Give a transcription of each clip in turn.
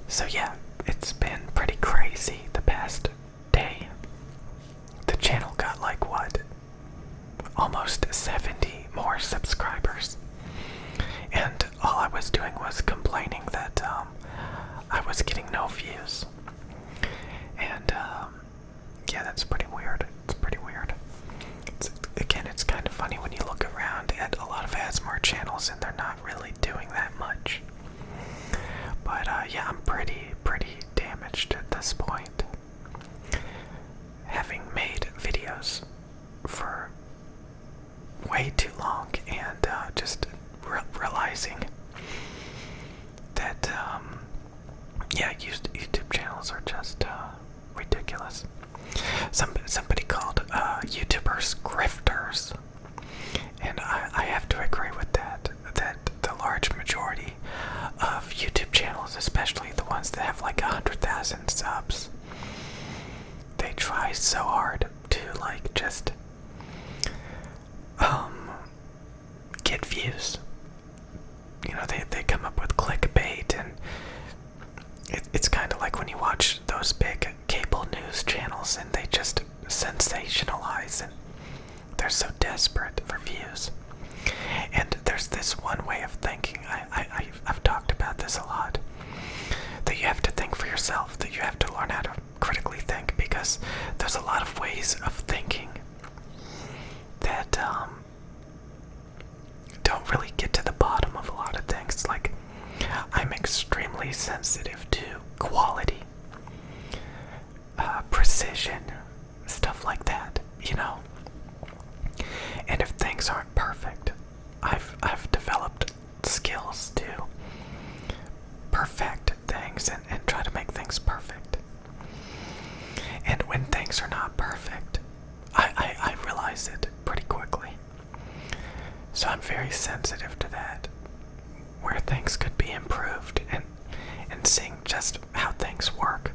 So yeah, it's been pretty crazy the past day. The channel got like what? Almost 70 more subscribers. And all I was doing was complaining that I was getting no views. And yeah, that's pretty weird. It's pretty weird. It's kind of funny when you look around at a lot of ASMR channels and they're not really doing that much. But yeah, I'm pretty damaged at this point. Having made videos for way too long and just realizing that yeah, YouTube channels are just ridiculous. Somebody called YouTubers grifters, and I have to agree with that. That the large majority of YouTube channels, especially the ones that have like 100,000 subs, they try so hard to like just get views. You know, they come up with clickbait, and it's kind of like when you watch those big cable news channels and they just sensationalize and they're so desperate for views. And there's this one way of thinking, I've talked about this a lot, that you have to think for yourself, that you have to learn how to critically think, because there's a lot of ways of thinking that don't really get to the bottom of a lot of things. Like, I'm extremely sensitive to quality, precision, stuff like that, you know. And if things aren't perfect, I've developed skills to perfect things and try to make things perfect. And when things are not perfect, I realize it pretty quickly. So I'm very sensitive to that, where things could be improved, and seeing just how things work.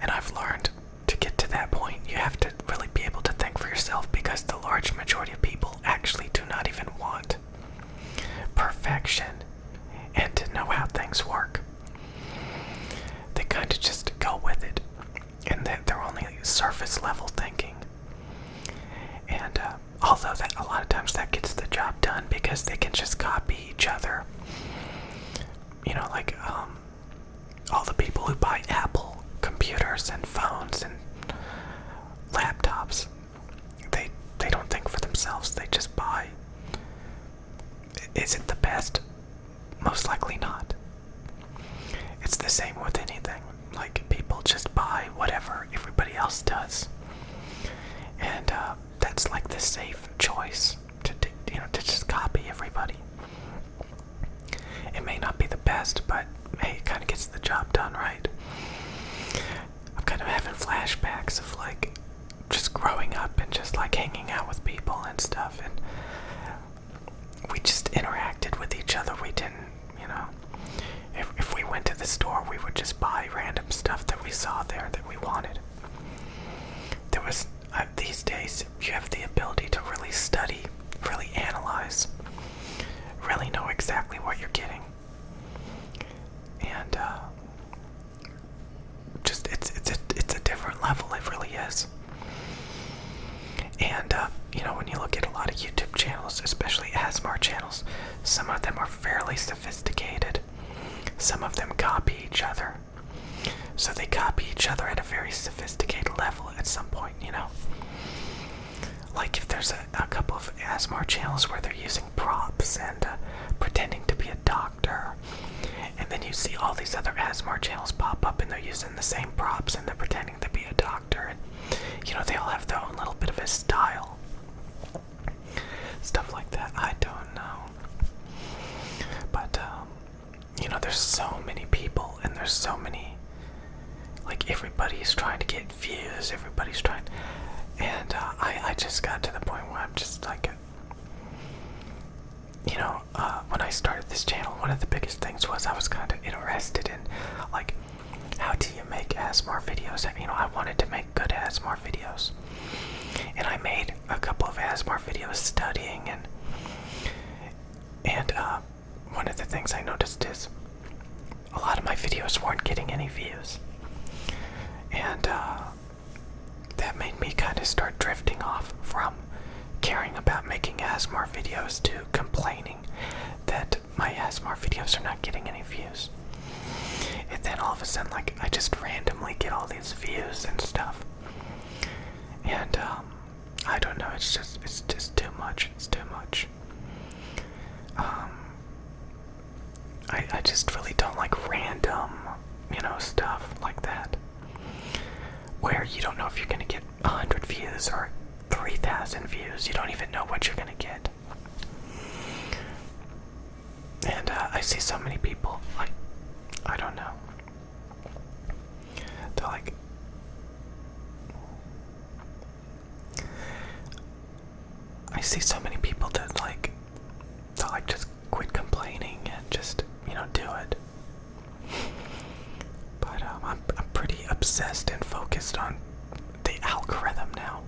And I've learned to get to that point, you have to really be able to think for yourself, because the large majority of people actually do not even want perfection and to know how things work. They kind of just go with it, and they're only surface level thinking. And although that a lot of times that gets the job done, because they can just copy each other. You know, like all the people who buy Apple computers and phones and laptops, they don't think for themselves, they just buy. Is it the best? Most likely not. It's the same with anything. Like, people just buy whatever everybody else does, and that's like the safe choice to to just copy everybody. It may not be the best, but hey, it kind of gets the job done, right? I'm kind of having flashbacks of like just growing up and just like hanging out with people and stuff, and we just interacted with each other. We didn't, you know, if we went to the store, we would just buy random stuff that we saw there that we wanted. There was, these days, you have the ability to really study, really analyze, really know exactly what you're getting. And just it's a different level. It really is. And you know, when you look at a lot of YouTube channels, especially ASMR channels, some of them are fairly sophisticated. Some of them copy each other. So they copy each other at a very sophisticated level at some point, you know. Like if there's a couple of ASMR channels where they're using props and pretending to be a doctor, and then you see all these other ASMR channels pop up and they're using the same props and they're pretending to be a doctor, and you know, they all have their own little bit of a style. Stuff like that. I don't know. But you know, there's so many people and there's so many, like, everybody's trying to get views, everybody's trying, and I just got to the point where I'm just like, you know, when I started this channel, one of the biggest things was I was kind of interested in, like, how do you make ASMR videos? You know, I wanted to make good ASMR videos, and I made a couple of ASMR videos studying, and one of the things I noticed is a lot of my videos weren't getting any views. And that made me kind of start drifting off from caring about making ASMR videos to complaining that my ASMR videos are not getting any views. And then all of a sudden, like, I just randomly get all these views and stuff. And I don't know, it's just too much. It's too much. I just really don't like random, stuff like that, where you don't know if you're gonna get 100 views or 3,000 views. You don't even know what you're gonna get. And I see so many people, like, I don't know, they're like, I see so many people that like, they'll like just quit complaining and just, do it. But I'm pretty obsessed and focused on the algorithm now.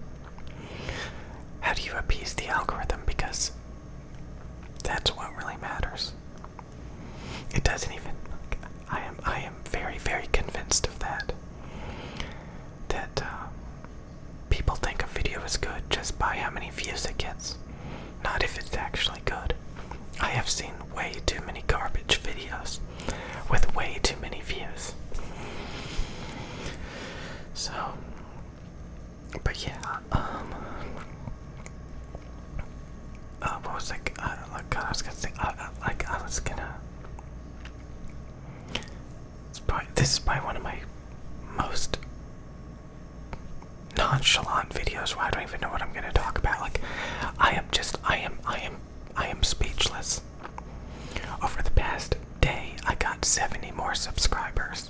How do you appease the algorithm? Because that's what really matters. It doesn't even. I am very, very convinced of that. That people think a video is good just by how many views it gets, not if it's actually good. I have seen way too many garbage videos with way too many views. So, but yeah, what was like, I was gonna say, this is probably one of my most nonchalant videos where I don't even know what I'm gonna talk about. Like, I am speechless. Over the past day, I got 70 more subscribers,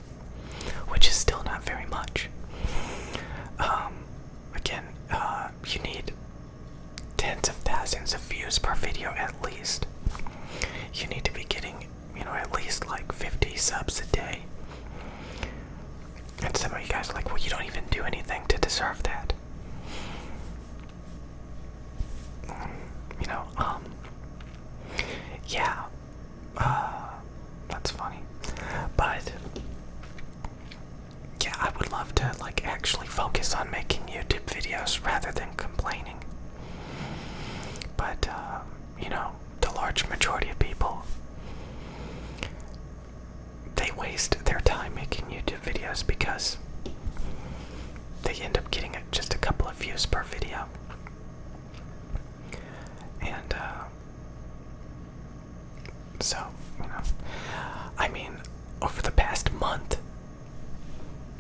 which is still not very much. Again, you need tens of thousands of views per video at least. You need to be getting, at least like 50 subs a day. And some of you guys are like, well, you don't even do anything to deserve that. Yeah, that's funny. But, yeah, I would love to, like, actually focus on making YouTube videos rather than complaining. But, the large majority of people, they waste their time making YouTube videos because they end up getting just a couple of views per video. And, so, I mean, over the past month,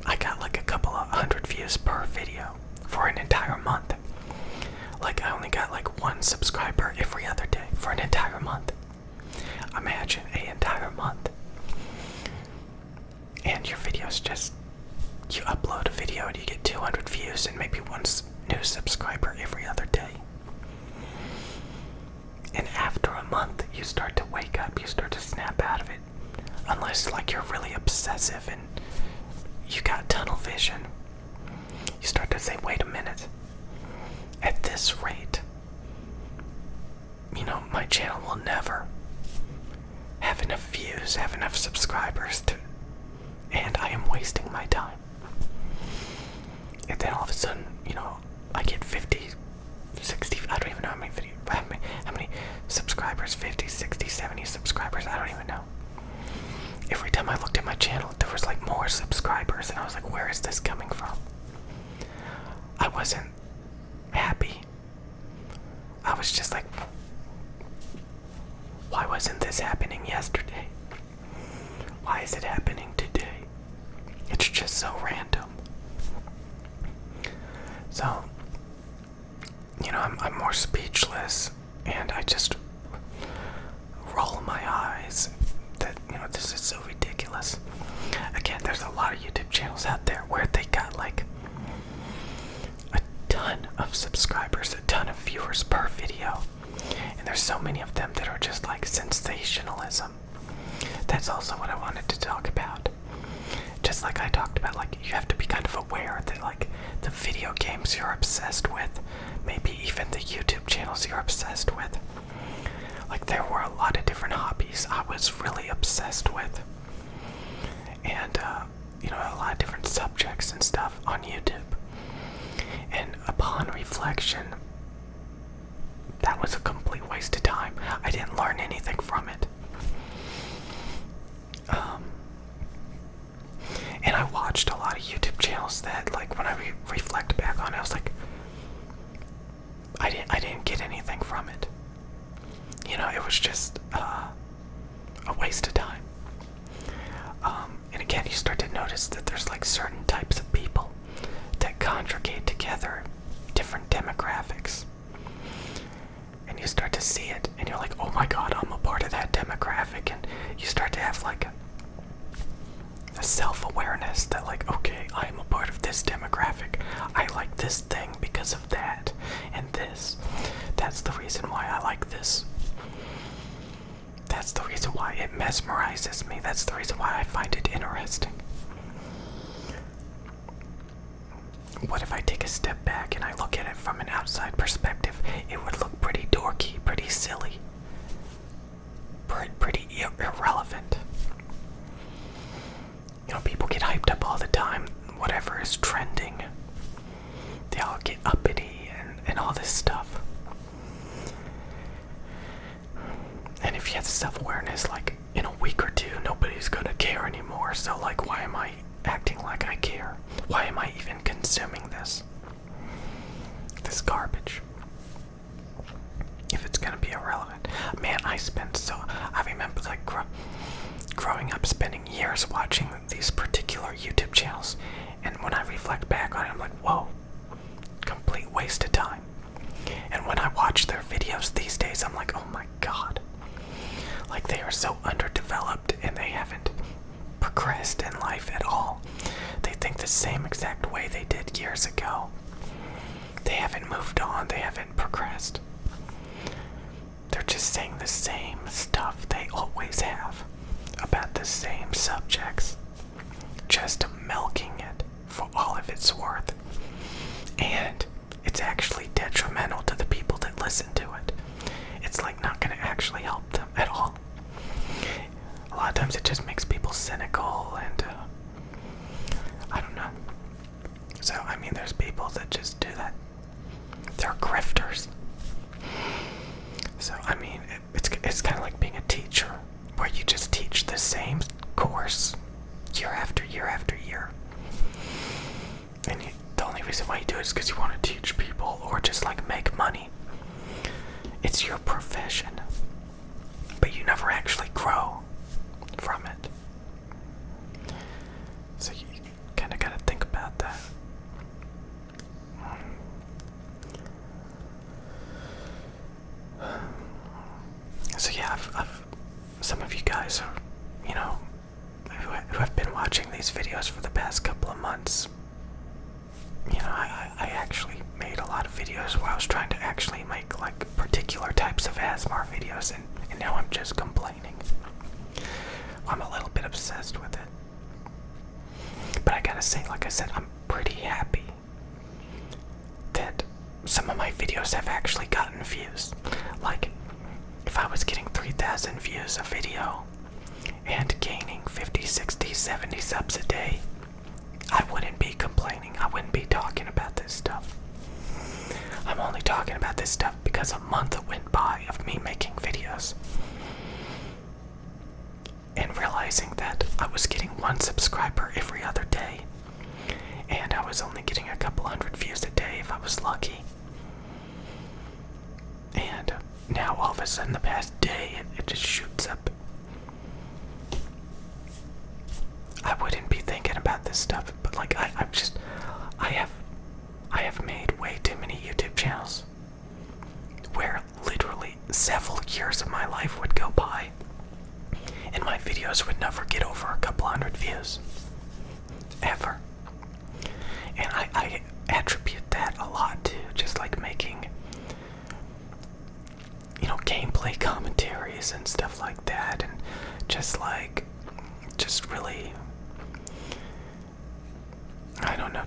I got like a couple of 100 views per video for an entire month. Like, I only got like 1 subscriber every other day for an entire month. Imagine an entire month. And your videos just, you upload a video and you get 200 views and maybe 1 new subscriber every other day. And after a month, you start to wake up, you start to snap out of it. Unless, like, you're really obsessive and you got tunnel vision. You start to say, wait a minute. At this rate, my channel will never have enough views, have enough subscribers and I am wasting my time. And then all of a sudden, I get 50, 60, I don't even know how many subscribers, 50, 60, 70 subscribers, I don't even know. Every time I looked at my channel, there was like more subscribers, and I was like, where is this coming from? I wasn't happy. I was just like, why wasn't this happening yesterday? Why is it happening today? It's just so random. So, I'm more speechless, and I just roll my eyes that, this is so ridiculous. Again, there's a lot of YouTube channels out there where they got like a ton of subscribers, a ton of viewers per video, and there's so many of them that are just like sensationalism. That's also what I wanted to talk about. Just like I talked about, like, you have to be kind of aware that, like, the video games you're obsessed with, maybe even the YouTube channels you're obsessed with, like, there were a lot of different hobbies I was really obsessed with. channels that, like, when I reflect back on it, I was like, I didn't get anything from it. You know, it was just a waste of time. And again, you start to notice that there's like certain types of people that congregate together, different demographics. And you start to see it, and you're like, oh my god, I'm a part of that demographic. And you start to have like a self-awareness that, like, okay, I am a part of this demographic. I like this thing because of that and this. That's the reason why I like this. That's the reason why it mesmerizes me. That's the reason why I find it interesting. What if I take a step back and I look at it from an outside perspective? It would look pretty dorky, pretty silly, pretty irrelevant. You know, people get hyped up all the time. Whatever is trending, they all get uppity and all this stuff. And if you have self-awareness, like, in a week or two, nobody's gonna care anymore. So, like, why am I acting like I care? Why am I even consuming this garbage? If it's gonna be irrelevant. Man, I remember, like, growing up, spending years watching these particular YouTube channels. And when I reflect back on it, I'm like, whoa, complete waste of time. And when I watch their videos these days, I'm like, oh my god. Like, they are so underdeveloped and they haven't progressed in life at all. They think the same exact way they did years ago. They haven't moved on, they haven't progressed. They're just saying the same stuff they always have about the same subjects, just milking it for all of its worth. And it's actually detrimental to the people that listen to it. It's like not going to actually help them at all. A lot of times it just makes people cynical and I don't know. So, I mean, there's people that just do that. They're grifters. So, I mean, it's kind of like being a teacher, where you just teach the same course year after year after year. And the only reason why you do it is because you want to teach people or just, like, make money. It's your profession. But you never actually grow from it. So you kind of got to think about that. So yeah, some of you guys are, you know, who have been watching these videos for the past couple of months. You know, I actually made a lot of videos where I was trying to actually make, like, particular types of ASMR videos, and now I'm just complaining. I'm a little bit obsessed with it. But I gotta say, like I said, I'm pretty happy that some of my videos have actually gotten views. Like, if I was getting 3,000 views a video and gaining 50, 60, 70 subs a day, I wouldn't be complaining. I wouldn't be talking about this stuff. I'm only talking about this stuff because a month went by of me making videos and realizing that I was getting 1 subscriber every other day, and I was only getting a couple hundred views a day if I was lucky. And now all of a sudden, the past day, it just shoots up. I wouldn't be thinking about this stuff, but, like, I have made way too many YouTube channels where literally several years of my life would go by and my videos would never get over a couple hundred views. Ever. And I attribute that a lot to just, like, making, you know, gameplay commentaries and stuff like that, and just really, I don't know,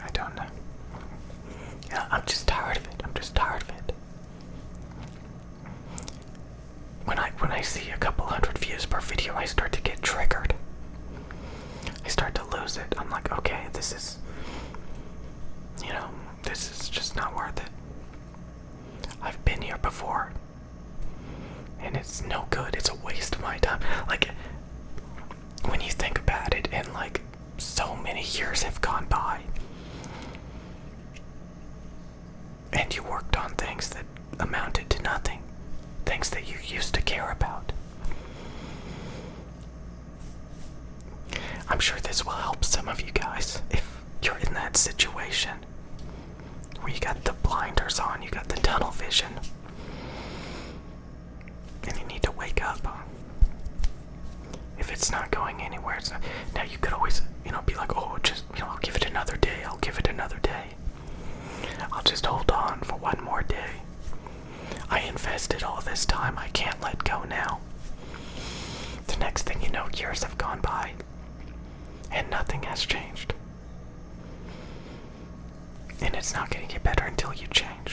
I don't know. Yeah, I'm just tired of it. When I see a couple hundred views per video, I start to get triggered. I start to lose it. I'm like, okay, this is just not worth it. I've been here before, and it's no good. It's a waste of my time. Like, when you think about it, and, like, years have gone by, and you worked on things that amounted to nothing, things that you used to care about. I'm sure this will help some of you guys if you're in that situation where you got the blinders on, you got the tunnel vision, and you need to wake up. If it's not going anywhere, it's not. Now you could always, be like, oh, just, I'll give it another day, I'll give it another day. I'll just hold on for one more day. I invested all this time, I can't let go now. The next thing you know, years have gone by, and nothing has changed. And it's not going to get better until you change.